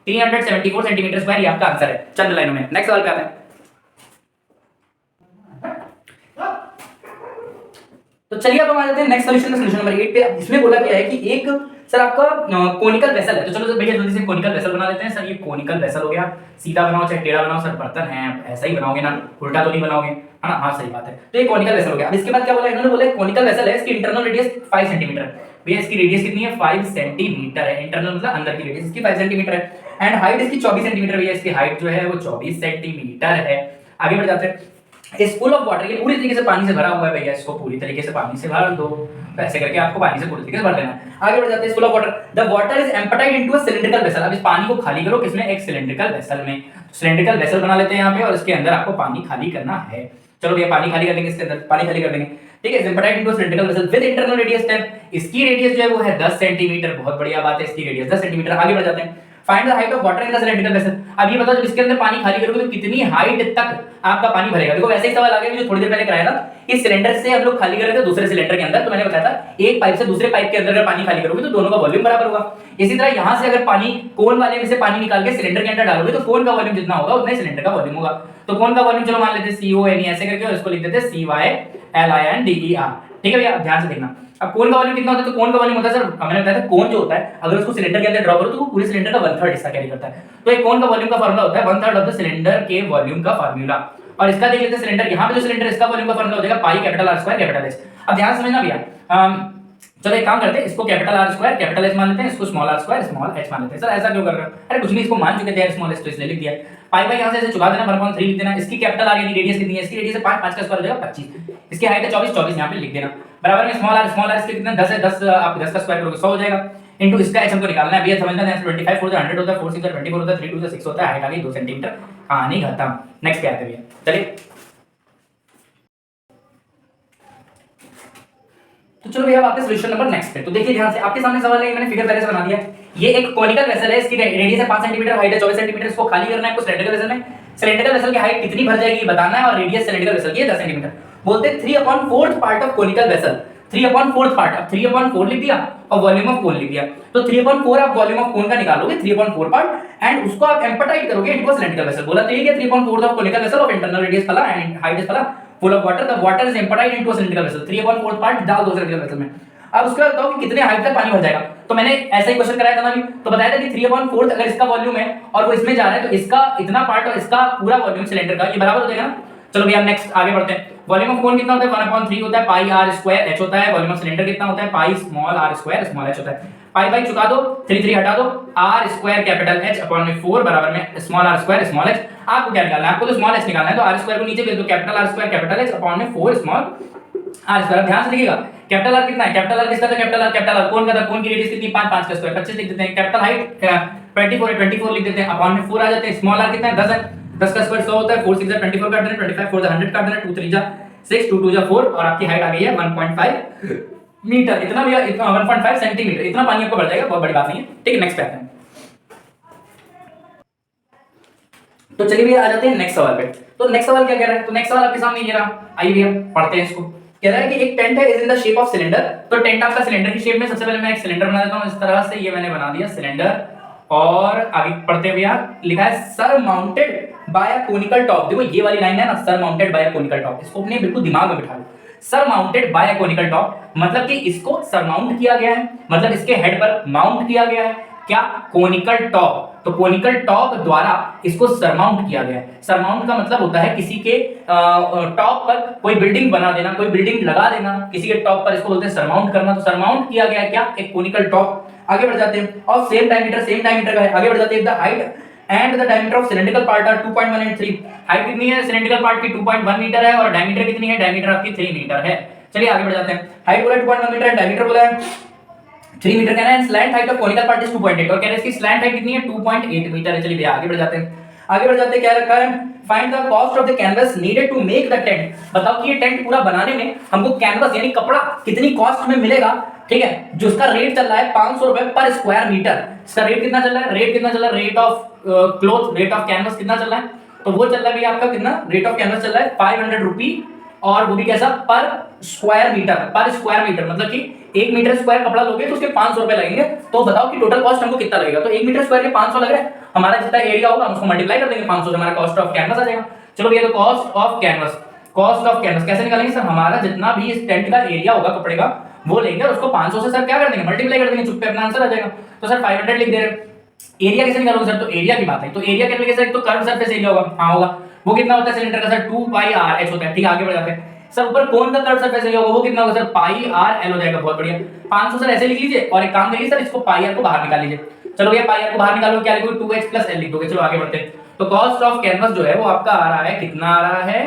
374 सेंटीमीटर स्क्वायर, ये आपका आंसर है। चंद लाइनों में नेक्स्ट सवाल पे आते हैं। तो चलिए अब हम आ जाते हैं नेक्स्ट सॉल्यूशन में, सॉल्यूशन नंबर 8 पे। इसमें बोला गया है कि एक सर आपका कोनिकल वेसल है, तो चलो सर भैया जल्दी से कोनिकल वेसल बना लेते हैं। सर ये कोनिकल वेसल हो गया, सीधा बनाओ चाहे टेढ़ा बनाओ, सर बर्तन है ऐसा ही बनाओगे ना, उल्टा तो नहीं बनाओगे, है ना, हाँ सही बात है। तो ये कोनिकल वेसल हो गया। अब इसके बाद क्या बोला इन्होंने, बोला कोनिकल वेसल है, इसकी इंटरनल रेडियस 5 सेंटीमीटर। भैया इसकी रेडियस कितनी है 5 सेंटीमीटर है, इंटरनल मतलब अंदर की रेडियस इसकी 5 सेंटीमीटर है, एंड हाइट इसकी 24 सेंटीमीटर। भैया इसकी हाइट जो है वो 24 सेंटीमीटर है। आगे बढ़ जाते हैं। इस फुल ऑफ वाटर, ये पूरी तरीके से पानी से भरा हुआ है भैया, इसको पूरी तरीके से पानी से भर दो, तो ऐसे करके आपको पानी से पूरी तरीके से भर देना है। आगे बढ़ जाते हैं, full of water, the water is emptied into a cylindrical vessel. अब इस पानी को खाली करो किसमें, एक सिलिंड्रिकल वेसल में। सिलिंड्रिकल वेसल बना लेते हैं यहाँ पे, और इसके अंदर आपको पानी खाली करना है। चलो भैया पानी खाली कर देंगे, इसके अंदर पानी खाली कर देंगे, ठीक है। Emptied into a cylindrical vessel with internal radius 10, इसकी रेडियस जो है वो है 10 सेंटीमीटर, बहुत बढ़िया बात है, इसकी रेडियस 10 सेंटीमीटर। आगे बढ़ जाते हैं, find the height of water in the cylindrical vessel. अब ये बताओ जब इसके अंदर पानी खाली करोगे तो कितनी हाइट तक आपका पानी भरेगा। देखो वैसे ही सवाल आ गया जो थोड़ी देर पहले कराया था, इस सिलेंडर से हम लोग खाली कर रहे थे दूसरे सिलेंडर के अंदर, तो मैंने बताया था एक पाइप से दूसरे पाइप के अंदर अगर पानी खाली करोगे तो दोनों का वॉल्यूम बराबर होगा। इसी तरह यहां से अगर पानी कोन वाले में से पानी निकाल के सिलेंडर के अंदर डालोगे तो कोन का वॉल्यूम जितना होगा उतना ही सिलेंडर का वॉल्यूम होगा। तो कोन का वॉल्यूम चलो मान लेते हैं CONE ऐसे करके, और इसको लिख देते हैं CYLINDER। ठीक है भैया, ध्यान से देखना। अब कोन का वॉल्यूम कितना होता है, तो कोन का वॉल्यूम होता है सर, मैंने बताया था कोन जो होता है अगर उसको सिलेंडर के अंदर ड्रॉ करो तो वो पूरे सिलेंडर का 1/3 हिस्सा कैरी करता है। तो एक कोन का वॉल्यूम का फार्मूला होता है 1/3 ऑफ द सिलेंडर के वॉल्यूम का फार्मूला। और इसका देख लेते हैं सिलेंडर, यहाँ पे जो सिलेंडर इसका वॉल्यूम का फार्मूला हो जाएगा pi capital R square capital H। अब ध्यान समझना भैया, चलो एक काम करते हैं, इसको capital R square capital H मान लेते हैं, इसको small r square small h मान लेते हैं। सर ऐसा क्यों कर रहे हो? अरे कुछ नहीं, इसको मान चुके थे यार स्मॉल h, तो इसलिए लिख दिया। पाई बाई यहां से ऐसे चुका देना, 1/3 लिख देना। इसकी कैपिटल R यानी रेडियस कितनी है, इसकी रेडियस है 5, 5 का स्क्वायर हो जाएगा 25। इसकी हाइट है 24, 24 यहां पे लिख देना। बराबर में स्मॉल r इसके कितना 10 है, 10 आप 10 का स्क्वायर करोगे 100 हो जाएगा। इनटू इसका h हमको निकालना है। अभी ये समझना है 25 4 100 होता है, 4 6 24 होता है, 3 2 6 होता है, हाइट आ गई 2 सेंटीमीटर। कहानी खत्म। नेक्स्ट क्या है भैया, चलिए तो चलो भैया वापस सॉल्यूशन नंबर नेक्स्ट पे। तो देखिए ध्यान से, आपके सामने सवाल है, मैंने फिगर पहले से बना दिया। ये एक कॉनिकल वेसल है, इसकी रेडियस है 5 सेंटीमीटर, हाइट है 24 सेंटीमीटर। इसको खाली करना है, को सिलेंडरिकल वेसल में सिलेंडरिकल वेसल की हाइट कितनी भर जाएगी बताना है, और रेडियस सिलेंडरिकल वेसल की है 10 सेंटीमीटर। बोलते हैं 3/4 part of conical vessel, 3/4 part. अब 3/4 लिख दिया और वॉल्यूम ऑफ कोन लिख दिया, तो 3/4 आप वॉल्यूम ऑफ कोन का निकालोगे 3/4 पार्ट, एंड उसको आप एम्पटाइड करोगे इनटू सिलेंडरिकल वेसल। बोला तो ये क्या 3/4 of conical vessel of internal radius पला एंड हाइट इज पला full of water, the water is emptied into cylindrical vessel. 3/4 part डाल दो सिलेंडरिकल वेसल में। अब उसके बाद बताओ कि कितने हाइट तक पानी भर जाएगा। तो मैंने ऐसा ही क्वेश्चन कराया था ना अभी, तो बताया था कि 3/4 अगर इसका वॉल्यूम है और वो इसमें जा रहा है तो इसका इतना पार्ट और इसका पूरा वॉल्यूम सिलेंडर का ये बराबर हो जाएगा ना। चलो भैया नेक्स्ट आगे बढ़ते हैं। वॉल्यूम ऑफ कोन कितना होता है 1/3 होता है, पाई r स्क्वायर h होता है। वॉल्यूम ऑफ सिलेंडर कितना होता है, pi small r square small h होता है। पाई बाई चुका दो, 3 3 हटा दो, r square capital H upon में 4 बराबर में small r square small h। आपको क्या निकालना है, आपको तो स्मॉल h निकालना है, तो r स्क्वायर को नीचे भेज दो, capital R square capital H upon में 4 स्मॉल r स्क्वायर। ध्यान से देखिएगा कैपिटल R कितना है, कैपिटल R किसका था, कैपिटल R कोन का था, कोन की रेडियस कितनी 5, 5 का स्क्वायर 25 लिख देते हैं। कैपिटल हाइट 24 है, 24 लिख देते हैं, अपॉन में 4 आ जाते हैं। स्मॉल r कितना है 10 है, 10 का स्क्वायर 100 होता है, 4 6 24 काट देना, 25 4 100 काट देना, 2 3 6 2 2 4 और आपकी हाइट आ गई है 1.5 मीटर। इतना भैया, इतना 1.5 सेंटीमीटर, इतना पानी आपको भर जाएगा, बहुत बड़ी बात नहीं है। ठीक है नेक्स्ट पे आते हैं। तो चलिए भैया आ जाते हैं नेक्स्ट सवाल पे। तो नेक्स्ट सवाल क्या कह रहा है, तो नेक्स्ट सवाल आपके सामने ये रहा, आइए भैया पढ़ते हैं इसको। कह रहा है कि एक टेंट है is in the shape of cylinder. तो टेंट आपका सिलेंडर की शेप में, सबसे पहले मैं एक सिलेंडर बना देता हूं इस तरह से, ये मैंने बना दिया सिलेंडर। और आगे पढ़ते हैं भैया, लिखा है surmounted by a conical top. देखो ये वाली लाइन है ना, surmounted by a conical top, इसको अपने बिल्कुल दिमाग में बिठा लो। Surmounted by a conical top मतलब कि इसको सरमाउंट किया गया है, मतलब इसके हेड पर माउंट किया गया है क्या, कोनिकल टॉप। तो कोनिकल टॉप द्वारा इसको सरमाउंट किया गया है। सरमाउंट का मतलब होता है किसी के टॉप पर कोई बिल्डिंग बना देना, कोई बिल्डिंग लगा देना किसी के टॉप पर, इसको बोलते हैं सरमाउंट करना। तो सरमाउंट किया गया है क्या, एक कोनिकल टॉप। आगे बढ़ जाते हैं, और सेम डायमीटर का है। आगे बढ़ जाते हैं, the height and the diameter of cylindrical part are 2.183। हाइट कितनी है सिलेंड्रिकल पार्ट की 2.1 मीटर है, और डायमीटर कितनी है, डायमीटर आपकी 3 मीटर है। चलिए आगे बढ़ जाते हैं। हाइट बोला 2.1 मीटर है, डायमीटर बोला है 3 मीटर कहना है। Slant height of conical part is 2.8 और कह रहे हैं इसकी स्लैंट हाइट कितनी है 2.8 मीटर है। चलिए भैया आगे बढ़ जाते हैं। आगे बढ़ जाते हैं, क्या रखा है, find the cost of the canvas needed to make the tent. बताओ कि ये टेंट पूरा बनाने में हमको कैनवस यानी कपड़ा कितनी कॉस्ट में मिलेगा। ठीक है, जो उसका रेट चल रहा है 500 रुपए पर स्क्वायर मीटर। इसका रेट कितना चल रहा है, रेट कितना चल रहा है, rate of cloth, rate of canvas कितना चल रहा है, तो वो चल रहा है भैया आपका कितना, रेट ऑफ कैनवस चल रहा है 500 रुपी, और वो भी कैसा, पर स्क्वायर मीटर। पर स्क्वायर मीटर मतलब कि 1 मीटर स्क्वायर कपड़ा लोगे तो उसके 500 रुपए लगेंगे। तो बताओ कि टोटल कॉस्ट हमको कितना लगेगा। तो 1 मीटर स्क्वायर के 500 लग रहा है, हमारा जितना एरिया होगा हम उसको मल्टीप्लाई कर देंगे 500 से, हमारा कॉस्ट ऑफ कैनवस आ जाएगा। चलो भैया, तो cost of canvas, cost of canvas कैसे निकालेंगे सर, हमारा जितना भी इस टेंट का एरिया होगा कपड़े का वो लेंगे और उसको 500 से सर क्या कर देंगे, मल्टीप्लाई कर देंगे, चुप पे अपना आंसर आ जाएगा। तो सर 500 लिख दे रहे हैं। एरिया कैसे निकालोगे सर, तो एरिया की बात है, तो एरिया कैसे निकालोगे सर, तो कर्व सरफेस एरिया होगा, हां होगा, वो कितना होता है सिलेंडर का सर 2 पाई r h होता है। ठीक है आगे बढ़ जाते हैं। सर ऊपर कोन का कर्व सरफेस एरिया होगा, वो कितना होगा सर पाई r l हो जाएगा। बहुत बढ़िया, 500 सर ऐसे लिख लीजिए, और एक काम करिए सर इसको पाई r को बाहर निकाल लीजिए। चलो भैया पाई r को बाहर निकालो, क्या लिखोगे 2h + l लिख दोगे। चलो आगे बढ़ते हैं। तो कॉस्ट ऑफ कैनवस जो है वो आपका आ रहा है, कितना आ रहा है,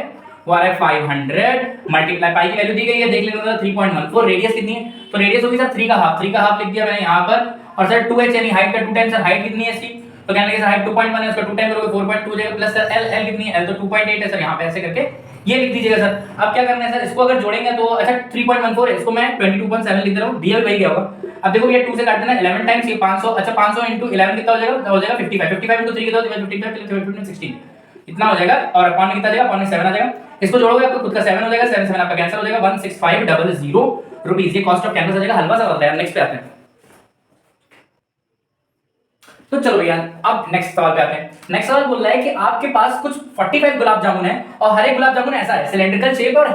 वो आ रहा है 500 मल्टीप्लाई, पाई की वैल्यू दी गई है देख लेना 3.14। रेडियस कितनी है, तो रेडियस होगी सर 3 का हाफ, 3 का हाफ लिख दिया मैंने यहाँ पर। और सर 2h यानी हाइट का 2 टाइम, सर हाइट कितनी है इसकी, तो कहने लगे सर हाइट 2.1 है, उसका 2 टाइम करोगे 4.2 हो जाएगा, प्लस सर l कितनी है, l तो 2.8 है सर, यहाँ पे ऐसे करके ये लिख दीजिएगा सर। अब क्या करना है सर, इसको अगर जोड़ेंगे तो अच्छा 3.14 है, इसको मैं 22.7 लिख दे रहा हूँ, दिया वही गया होगा। अब देखो ये 2 से काट देना, 11 टाइम्स ये 500, अच्छा 500 into 11 कितना हो जाएगा, हो जाएगा 55, 55 into 3 कितना हो जाएगा 55, 55 16 इतना हो जाएगा, और अपॉन में कितना आ जाएगा, अपॉन में 7 आ जाएगा। इसको जोड़ोगे आपको खुद का 7 हो जाएगा, 7 7 आपका कैंसिल हो जाएगा, 16500 रुपीस ये कॉस्ट ऑफ कैंपस आ जाएगा। हलवा सा होता है। नेक्स्ट पे आते हैं। तो चलो भैया अब नेक्स्ट सवाल पे आते हैं। नेक्स्ट सवाल बोल रहा है कि आपके पास कुछ 45 गुलाब जामुन है और हर एक गुलाब जामुन ऐसा है, सिलेंड्रिकल शेप और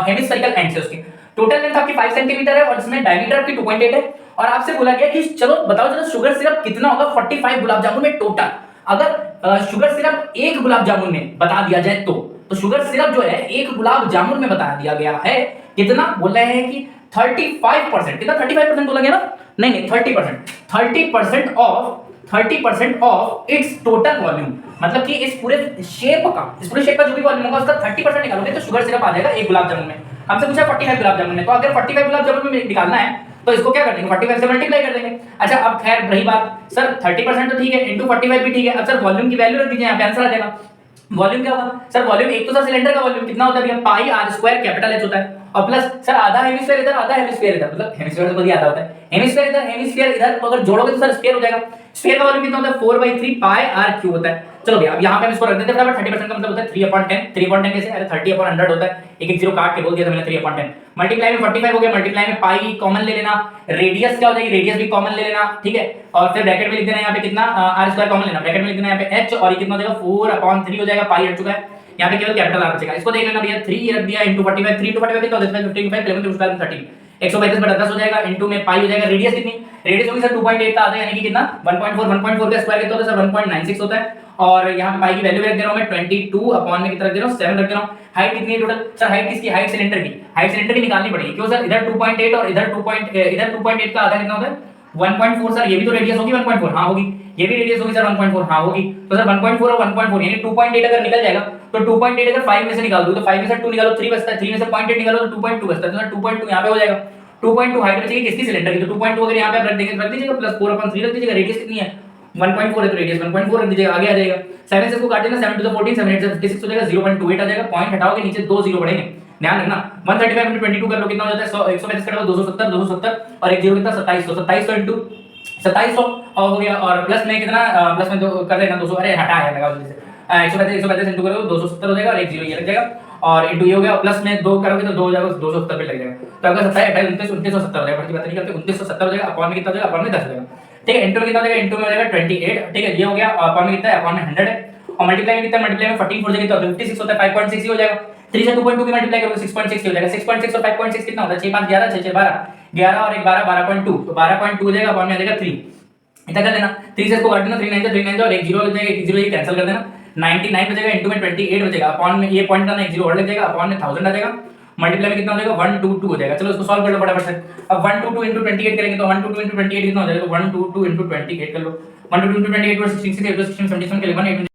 हेमिस्फेरिकल एंड्स है उसके। टोटल लेंथ आपकी 5 सेंटीमीटर है और इसमें डायमीटर आपकी 2.8 है, और आपसे बोला गया कि चलो बताओ जरा शुगर सिरप कितना होगा 45 गुलाब जामुन में टोटल। अगर शुगर सिरप एक गुलाब जामुन में बता दिया जाए तो शुगर सिरप जो है एक गुलाब जामुन में बता दिया गया है कितना, बोल रहे हैं कि 35%, कितना 35% बोला गया ना, नहीं 30% ऑफ इट्स टोटल वॉल्यूम, मतलब कि इस पूरे शेप का जो भी वॉल्यूम होगा उसका 30% निकालोगे तो शुगर सिरप आ जाएगा एक गुलाब जामुन में। हमसे पूछा 45 गुलाब जामुन में, तो अगर 45 गुलाब जामुन में निकालना है तो इसको क्या कर देंगे, 45 से मल्टीप्लाई कर देंगे। अच्छा अब खैर रही बात सर 30% तो ठीक है, इंटू 45 भी ठीक है। अब सर वॉल्यूम की वैल्यू रख दीजिए, यहाँ पे आंसर आ जाएगा। वॉल्यूम क्या होगा सर, वॉल्यूम एक तो सर सिलेंडर का वॉल्यूम कितना होता है भैया, पाई आर स्क्वायर कैपिटल एच होता है, और प्लस सर आधा हेमिस्फीयर इधर आधा हेमिस्फीयर इधर, मतलब हेमिस्फीयर तो आधा होता है, हेमिस्फीयर इधर हेमिस्फीयर इधर, तो अगर जोड़ोगे तो सर स्फीयर हो जाएगा। स्फीयर का वॉल्यूम कितना होता है 4/3 पाई आर क्यूब होता है। चलो भैया अब यहाँ पे हम इसको रख देते हैं फटाफट। 30% का मतलब होता है 3/10, 3/10 कैसे, अरे 30/100 होता है, एक एक जीरो काट के बोल दिया था मैंने 3/10। मल्टीप्लाई में 45 हो गया, मल्टीप्लाई में पाई कॉमन ले लेना, रेडियस क्या हो जाएगी, रेडियस भी कॉमन ले लेना, ठीक है, और फिर ब्रैकेट में लिख देना यहाँ पे कितना आर स्क्वायर कॉमन लेना, ब्रैकेट में लिख देना यहाँ पे h, और ये कितना हो जाएगा 4/3 हो जाएगा, पाई हट चुका है, यहाँ पे केवल कैपिटल आर बचेगा। इसको देख लेना भैया 3 रख दिया इनटू 45, 3 into 45 कितना होता है 55, 11 2 13 132/10 हो जाएगा, इनटू में पाई हो जाएगा। रेडियस कितनी, रेडियस होगी सर 2.8 का आधा, यानी कि कितना 1.4 का स्क्वायर कितना होता है सर 1.96 होता है, और यहाँ पे पाई की वैल्यू रख दे रहा हूं मैं 22 अपॉन में कितना रख दे रहा हूं 7 रख दे रहा हूं। हाइट कितनी है टोटल सर, हाइट किसकी, हाइट सिलेंडर की, हाइट सिलेंडर की निकालनी पड़ेगी, क्यों सर इधर 2.8 और इधर 2.8 का आधा कितना होता है 1.4 सर, ये भी तो रेडियस होगी 1.4, हाँ होगी, ये भी रेडियस होगी सर 1.4, हाँ होगी, तो सर 1.4 और 1.4 यानी 2.8 अगर निकल जाएगा तो 2.8 अगर 5 में से निकाल दो तो 5 में से 2 निकालो 3 बचता है, 3 में से 0.8 निकालो तो 2.2 बचता है, तो सर 2.2 यहाँ पे हो जाएगा। 2.2 हाइट बचेगी किसकी, सिलेंडर की, तो 2.2 अगर यहाँ पे आप रख देंगे रख दीजिएगा, प्लस 4/3 रख दीजिएगा, रेडियस कितनी है 1.4 है तो रेडियस 1.4 रख दीजिएगा, आगे आ जाएगा। 7 से इसको काट देना, 7 to the 14 7 8 से 56 हो जाएगा, 0.28 आ जाएगा, पॉइंट हटाओगे नीचे 2 जीरो बढ़ेंगे, ध्यान रखना। 135 into 22 कर लो कितना हो जाता है 100, 135 कटा 270 और एक जीरो कितना 2700 into 2700 और हो गया, और प्लस में कितना प्लस में दो कर देना 200, अरे हटा है लगा जल्दी से 135 इंटू करोगे 270 हो जाएगा, और एक जीरो ये लग जाएगा, और इंटू ये हो गया, प्लस में 2 करोगे तो 2 हो जाएगा 270 पे लग जाएगा, तो आपका 27 28 29 2970 हो जाएगा, बढ़ती बात नहीं करते 2970 हो जाएगा, अपॉन में कितना हो जाएगा, अपॉन में 10 हो जाएगा, ठीक है। इंटू में कितना हो जाएगा, इंटू में हो जाएगा 28, ठीक है, ये हो गया, अपॉन में कितना है, अपॉन में 100 है, और मल्टीप्लाई में कितना, मल्टीप्लाई में 14 4 जाएगा तो 56 होता है, 5.6 ही हो जाएगा। 3 से 2.2 की मल्टीप्लाई करोगे 6.6 हो जाएगा, 6.6 और 5.6 कितना होता है 6 5 11 6 6 12 11 और 1 12 12.2, तो 12.2 हो जाएगा, अपॉन में आ जाएगा 3, इतना कर देना। 3 से इसको काट देना, 3 9 3 9 और एक जीरो लग जाएगा, एक जीरो ये कैंसिल कर देना, 99 बचेगा, इंटू में 28 बचेगा, अपॉन में ये पॉइंट आना एक जीरो और लग जाएगा, अपॉन में 1000 आ जाएगा, मल्टीप्लाई में कितना हो जाएगा 122 हो जाएगा। चलो इसको सॉल्व कर लो फटाफट से। अब 122 into 28 करेंगे तो 122 into 28 कितना हो जाएगा, तो 122 into 28 कर लो, 122 into 28 16 16 17 के लिए 1